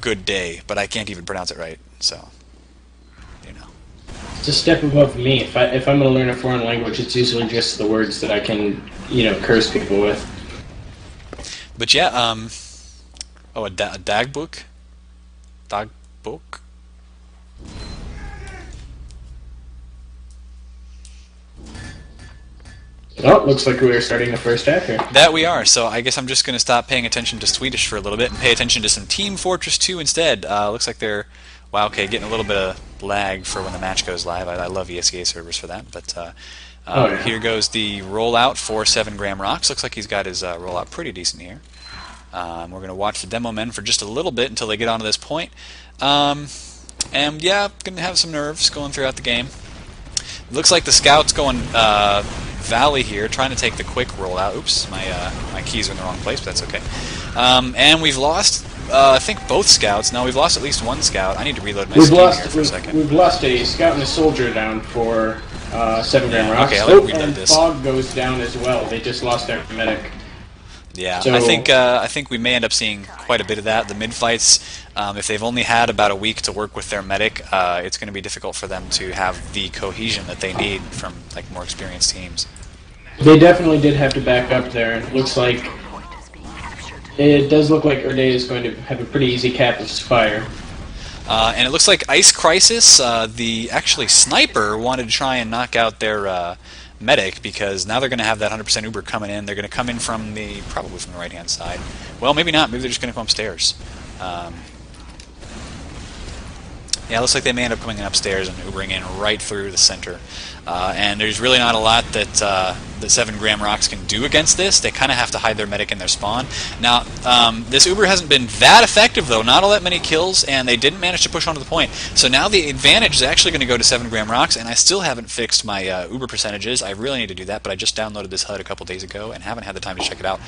good day, but I can't even pronounce it right, so, you know. It's a step above me. If I'm going to learn a foreign language, it's usually just the words that I can, curse people with. But yeah, oh, a dagbook? Dagbook? Oh, looks like we are starting the first half here. That we are, so I guess I'm just going to stop paying attention to Swedish for a little bit and pay attention to some Team Fortress 2 instead. Looks like they're, wow, okay, getting a little bit of lag for when the match goes live. I love ESEA servers for that, but yeah. Here goes the rollout for 7 Gram Rocks. Looks like he's got his rollout pretty decent here. We're going to watch the demo men for just a little bit until they get onto this point. And yeah, going to have some nerves going throughout the game. Looks like the scout's going Valley here, trying to take the quick rollout. Oops, my keys are in the wrong place, but that's okay. And we've lost, I think, both scouts. No, we've lost at least one scout. I need to reload my scheme here for a second. We've lost a scout and a soldier down for 7 Gram Rocks. Okay, I'll reload this. Fog goes down as well. They just lost their medic. Yeah, so, I think we may end up seeing quite a bit of that. The mid-fights, if they've only had about a week to work with their medic, it's going to be difficult for them to have the cohesion that they need from more experienced teams. They definitely did have to back up there. It does look like Errday is going to have a pretty easy cap of fire. And it looks like Ice Crisis, the actually sniper, wanted to try and knock out their medic, because now they're going to have that 100% Uber coming in. They're going to come in from probably from the right-hand side. Well, maybe not. Maybe they're just going to come upstairs. Yeah, it looks like they may end up coming in upstairs and Ubering in right through the center. And there's really not a lot that 7 Gram Rocks can do against this. They kind of have to hide their medic in their spawn. Now, this Uber hasn't been that effective, though. Not all that many kills, and they didn't manage to push onto the point. So now the advantage is actually going to go to 7 Gram Rocks, and I still haven't fixed my Uber percentages. I really need to do that, but I just downloaded this HUD a couple days ago and haven't had the time to check it out.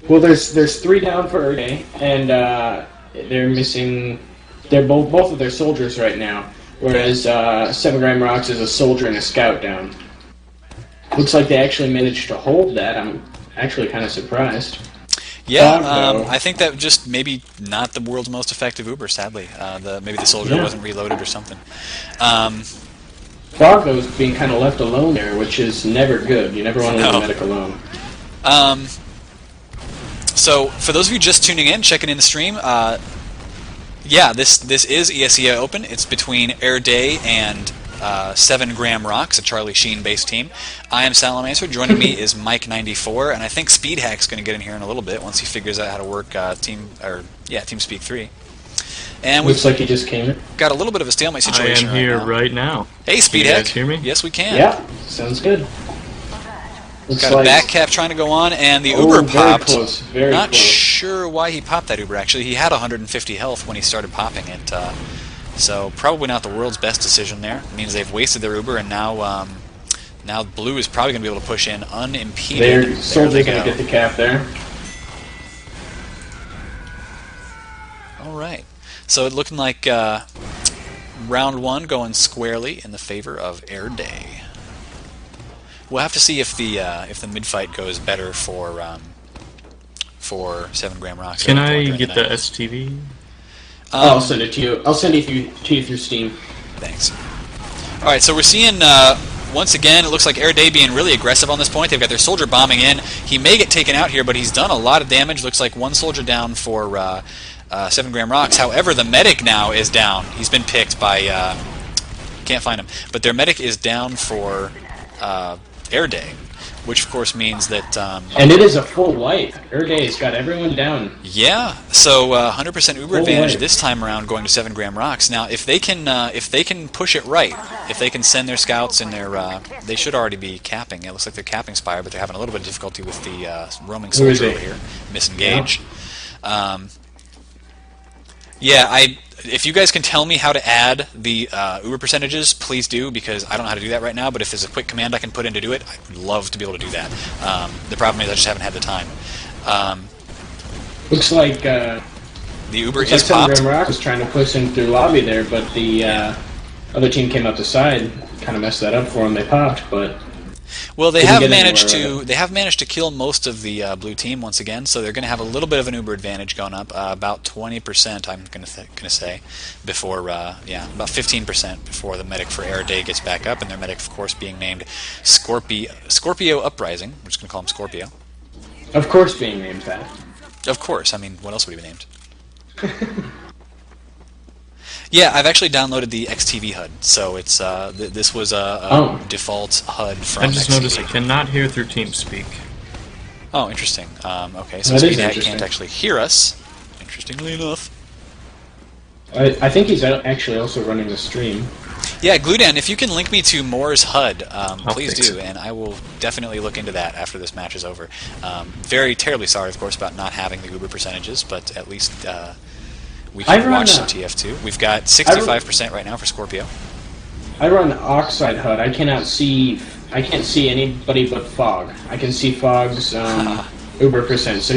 Well, there's 3 down for Errday, and they're missing. They're both of their soldiers right now, whereas 7 Gram Rocks is a soldier and a scout down. Looks like they actually managed to hold that. I'm actually kind of surprised. Yeah, I think that just maybe not the world's most effective Uber, sadly. Maybe the soldier wasn't reloaded or something. Fog, though, is being kind of left alone there, which is never good. You never want to leave a medic alone. So, for those of you just tuning in, checking in the stream, yeah, this is ESEA Open. It's between Errday and 7 Gram Rocks, a Charlie Sheen-based team. I am Salamancer. Joining me is Mike94, and I think Speedhack's going to get in here in a little bit once he figures out how to work TeamSpeak 3. And looks like he just came in. Got a little bit of a stalemate situation. I am here right now. Hey, Speedhack. Can you guys hear me? Yes, we can. Yeah, sounds good. Got a back cap trying to go on, and the Uber popped. Close, very Not close. sure why he popped that Uber, actually. He had 150 health when he started popping it, so probably not the world's best decision there. It means they've wasted their Uber, and now Blue is probably going to be able to push in unimpeded. Their soldier's going to get the cap there. All right. So it looking like round 1 going squarely in the favor of Errday. We'll have to see if the mid fight goes better for 7 Gram Rocks. Can I get the STV? I'll send it to you. I'll send it to you through Steam. Thanks. All right, so we're seeing once again, it looks like Errday being really aggressive on this point. They've got their soldier bombing in. He may get taken out here, but he's done a lot of damage. Looks like 1 soldier down for 7 Gram Rocks. However, the medic now is down. He's been picked by can't find him, but their medic is down for Errday, which of course means that and it is a full wipe. Errday's got everyone down. Yeah, so 100% Uber Full advantage wipe. this time around going to 7 Gram Rocks. Now, if they can push it right, if they can send their scouts and their they should already be capping. It looks like they're capping Spire, but they're having a little bit of difficulty with the roaming soldier over here. Misengage. Yeah, if you guys can tell me how to add the Uber percentages, please do, because I don't know how to do that right now, but if there's a quick command I can put in to do it, I'd love to be able to do that. The problem is I just haven't had the time. Looks like the Uber is 7 popped. Gram Rock was trying to push in through lobby there, but the other team came out the side, kind of messed that up for them. They popped, but Well, they Didn't have get managed anywhere with to they have managed to kill most of the blue team once again, so they're going to have a little bit of an Uber advantage going up, about 20%. I'm going to say before yeah, about 15% before the medic for Errday gets back up, and their medic, of course, being named Scorpio Uprising. We're just going to call him Scorpio. it. Of course, being named that. Of course. I mean, what else would he be named? Yeah, I've actually downloaded the XTV HUD, so it's this was a default HUD from I just XTV. noticed I cannot hear through TeamSpeak. Oh, interesting. Okay, so That is Speedhack interesting. can't actually hear us, interestingly enough. I think he's actually also running the stream. Yeah, Gludan, if you can link me to Moore's HUD, please fix do, it. and I will definitely look into that after this match is over. Very terribly sorry, of course, about not having the Uber percentages, but at least we I can run, watch some TF2. We've got 65% right now for Scorpio. I run Oxide HUD. I can't see anybody but Fog. I can see Fog's Uber percent. So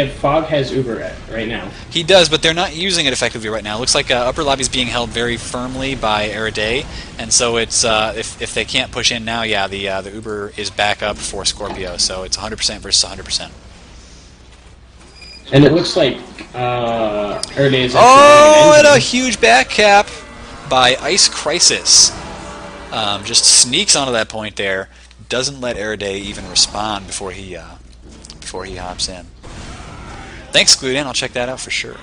Fog has Uber right now. He does, but they're not using it effectively right now. It looks like upper lobby is being held very firmly by Errday, and so it's if they can't push in now, yeah, the Uber is back up for Scorpio. So it's 100% versus 100%. And it looks like Errday is. Oh, and a huge back cap by Ice Crisis. Just sneaks onto that point there. Doesn't let Errday even respond before he hops in. Thanks, Gludan. I'll check that out for sure.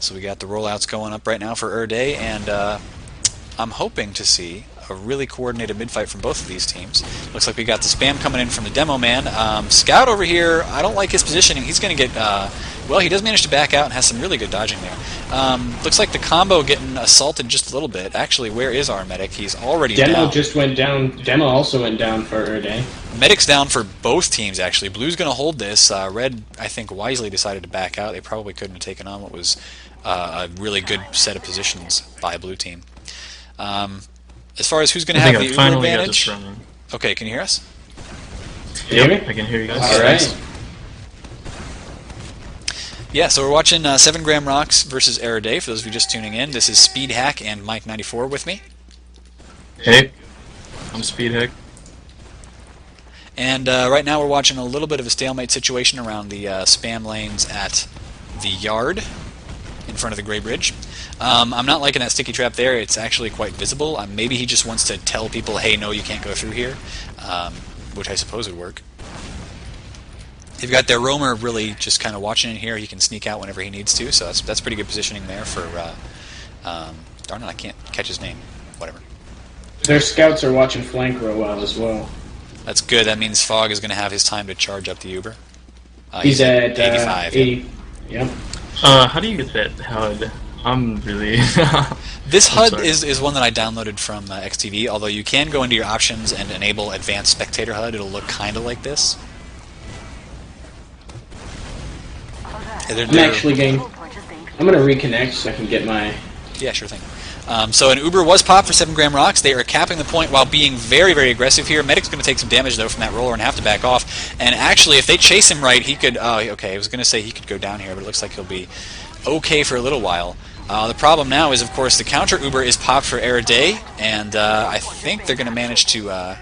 So we got the rollouts going up right now for Errday, and I'm hoping to see a really coordinated mid-fight from both of these teams. Looks like we got the spam coming in from the demo man. Scout over here, I don't like his positioning. He's going to get... well, he does manage to back out and has some really good dodging there. Looks like the combo getting assaulted just a little bit. Actually, where is our medic? He's already Demo down. just went down. Demo also went down for Errday. Medic's down for both teams, actually. Blue's going to hold this. Red, I think, wisely decided to back out. They probably couldn't have taken on what was a really good set of positions by Blue team. As far as who's going to I have think the I Uber finally got advantage... this running. Okay, can you hear us? Can you hear Yep, me? I can hear you guys. All right. Yeah, so we're watching 7 Gram Rocks versus Errday. For those of you just tuning in, this is Speedhack and Mike94 with me. Hey, I'm Speedhack. And right now we're watching a little bit of a stalemate situation around the spam lanes at the yard in front of the Gray Bridge. I'm not liking that sticky trap there. It's actually quite visible. Maybe he just wants to tell people, hey, no, you can't go through here, which I suppose would work. They've got their roamer really just kind of watching in here. He can sneak out whenever he needs to, so that's pretty good positioning there for... darn it, I can't catch his name. Whatever. Their scouts are watching flank real well as well. That's good. That means Fog is going to have his time to charge up the Uber. He's at 85. 80. Yep. How do you get that HUD? I'm really... This I'm HUD sorry. is one that I downloaded from XTV, although you can go into your options and enable Advanced Spectator HUD. It'll look kind of like this. I'm actually getting... I'm going to reconnect so I can get my... Yeah, sure thing. So an Uber was popped for 7 Gram Rocks. They are capping the point while being very, very aggressive here. Medic's going to take some damage, though, from that roller and have to back off. And actually, if they chase him right, he could... okay, I was going to say he could go down here, but it looks like he'll be okay for a little while. The problem now is, of course, the counter Uber is popped for Errday, and I think they're going to manage to...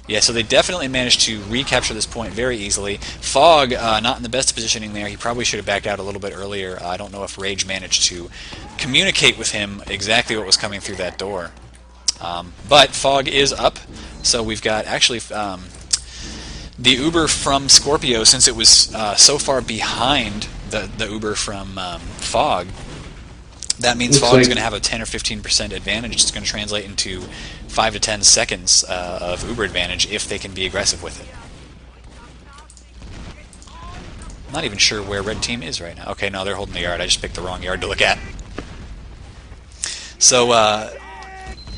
yeah, so they definitely managed to recapture this point very easily. Fog, not in the best positioning there. He probably should have backed out a little bit earlier. I don't know if Rage managed to communicate with him exactly what was coming through that door. But Fog is up, so we've got actually the Uber from Scorpio, since it was so far behind the Uber from Fog. That means Looks Fog is like- going to have a 10 or 15% advantage. It's going to translate into 5 to 10 seconds of Uber advantage if they can be aggressive with it. I'm not even sure where Red Team is right now. Okay, no, they're holding the yard. I just picked the wrong yard to look at. So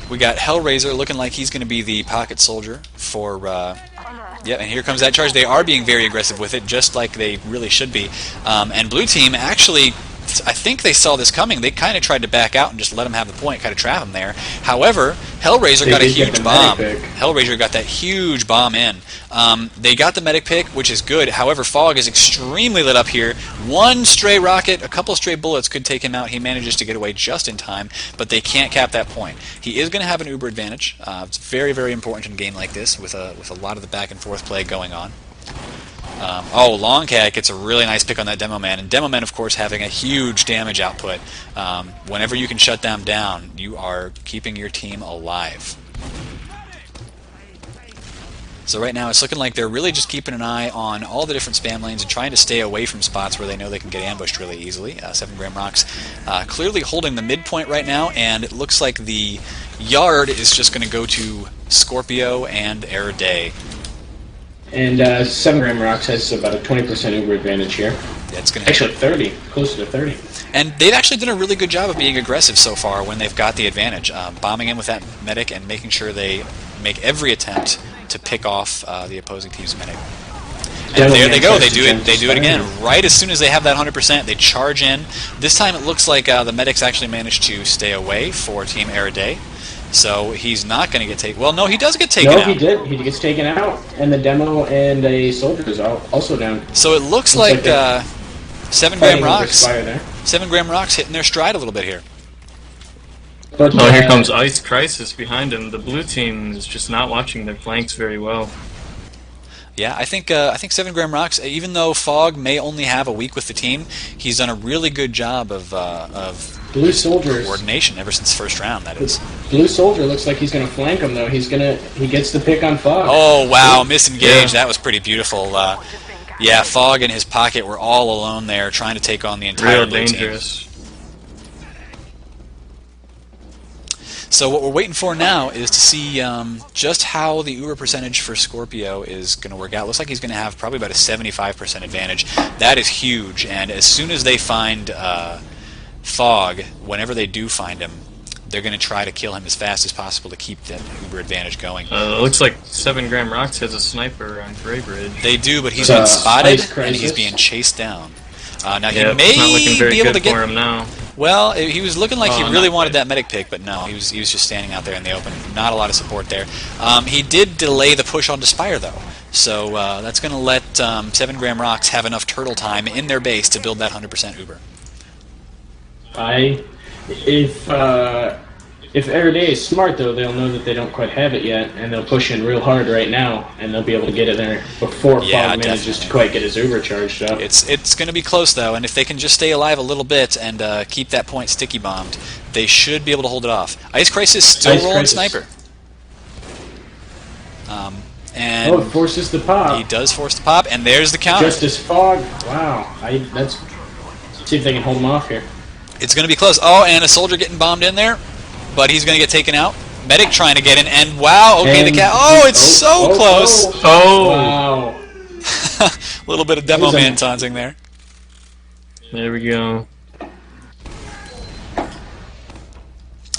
we got Hellraiser looking like he's going to be the pocket soldier for... yeah, and here comes that charge. They are being very aggressive with it, just like they really should be. And Blue Team actually I think they saw this coming. They kind of tried to back out and just let him have the point, kind of trap him there. However, Hellraiser got a huge bomb. Hellraiser got that huge bomb in. They got the medic pick, which is good. However, Fog is extremely lit up here. One stray rocket, a couple stray bullets could take him out. He manages to get away just in time, but they can't cap that point. He is going to have an Uber advantage. It's very, very important in a game like this with a lot of the back and forth play going on. Longcat gets a really nice pick on that Demo Man, and Demo Man, of course, having a huge damage output. Whenever you can shut them down, you are keeping your team alive. So right now it's looking like they're really just keeping an eye on all the different spam lanes and trying to stay away from spots where they know they can get ambushed really easily. 7 Gram Rocks clearly holding the midpoint right now, and it looks like the yard is just going to go to Scorpio and Errday. And 7 Gram Rocks has about a 20% Uber advantage here. Yeah, it's gonna actually 30, closer to 30. And they've actually done a really good job of being aggressive so far when they've got the advantage, bombing in with that medic and making sure they make every attempt to pick off the opposing team's medic. And there they go. They do it. They do it again. Right as soon as they have that 100%, they charge in. This time it looks like the medics actually managed to stay away for Team Errday. So he's not going to get taken. Well, no, he does get taken out. No, he did. He gets taken out, and the Demo and a soldier is also down. So it looks like 7 Gram Rocks. 7 Gram Rocks hitting their stride a little bit here. But here comes Ice Crisis behind him. The blue team is just not watching their flanks very well. Yeah, I think 7 Gram Rocks, even though Fog may only have a week with the team, he's done a really good job of Blue Soldiers coordination ever since first round. That is. Blue Soldier looks like he's going to flank him though. He gets the pick on Fog. Oh wow, misengaged. Yeah. That was pretty beautiful. Yeah, Fog and his pocket were all alone there, trying to take on the entire blue dangerous team. So what we're waiting for now is to see just how the Uber percentage for Scorpio is going to work out. Looks like he's going to have probably about a 75% advantage. That is huge, and as soon as they find Fog, whenever they do find him, they're going to try to kill him as fast as possible to keep that Uber advantage going. Looks like 7 Gram Rocks has a sniper on Gray Bridge. They do, but he's been spotted, and he's being chased down. Now he may not looking very be able good to get for him now. Well, he was looking like he really wanted that medic pick, but no, he was just standing out there in the open. Not a lot of support there. He did delay the push onto Spire, though, so that's going to let 7 Gram Rocks have enough turtle time in their base to build that 100% Uber. If Errday is smart, though, they'll know that they don't quite have it yet, and they'll push in real hard right now, and they'll be able to get in there before Fog manages to quite get his Uber charged up. It's going to be close, though, and if they can just stay alive a little bit and keep that point sticky bombed, they should be able to hold it off. Ice Crisis still rolling sniper. And it forces the pop. He does force the pop, and there's the counter. Just as Fog. Wow. Let's see if they can hold him off here. It's going to be close. Oh, and a soldier getting bombed in there. But he's going to get taken out. Medic trying to get in, and wow, okay, the cat. Oh, it's so close. Wow. A little bit of Demo Man taunting there. There we go.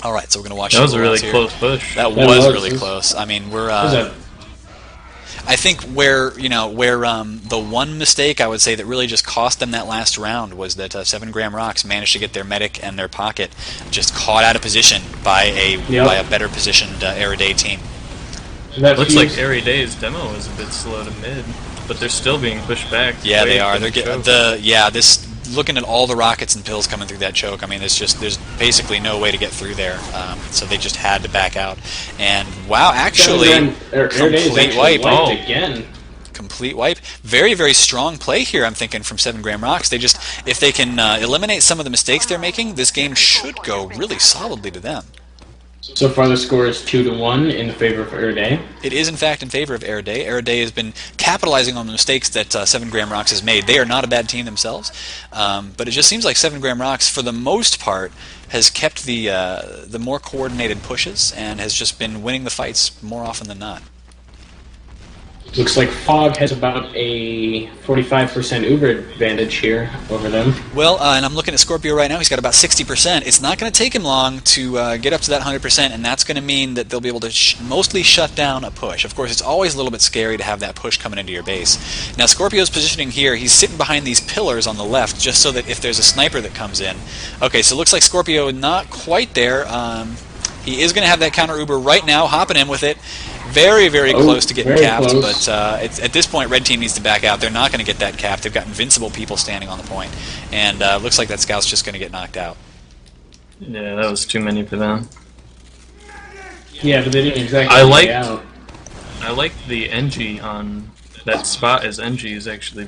All right, so we're going to watch. That was a really close push. That was really close. I mean, we're. I think where the one mistake I would say that really just cost them that last round was that 7 Gram Rocks managed to get their medic and their pocket just caught out of position by a better positioned Errday team. Looks like Erraday's Demo is a bit slow to mid, but they're still being pushed back. Yeah, they are. They're getting looking at all the rockets and pills coming through that choke. I mean, there's basically no way to get through there. So they just had to back out. And wow, actually, complete wipe. Again. Complete wipe. Very, very strong play here, I'm thinking, from 7 Gram Rocks. If they can eliminate some of the mistakes they're making, this game should go really solidly to them. So far, the score is 2-1 in favor of Errday. It is, in fact, in favor of Errday. Errday has been capitalizing on the mistakes that 7 Gram Rocks has made. They are not a bad team themselves, but it just seems like 7 Gram Rocks, for the most part, has kept the more coordinated pushes and has just been winning the fights more often than not. Looks like Fog has about a 45% Uber advantage here over them. Well, and I'm looking at Scorpio right now. He's got about 60%. It's not going to take him long to get up to that 100%, and that's going to mean that they'll be able to mostly shut down a push. Of course, it's always a little bit scary to have that push coming into your base. Now, Scorpio's positioning here. He's sitting behind these pillars on the left, just so that if there's a sniper that comes in. Okay, so it looks like Scorpio not quite there. He is going to have that counter Uber right now, hopping in with it. Very, very close to getting capped, close. but at this point, Red Team needs to back out. They're not going to get that capped. They've got invincible people standing on the point, and looks like that scout's just going to get knocked out. Yeah, that was too many for them. Yeah, but they didn't exactly get out. I like the NG on that spot, as NG is actually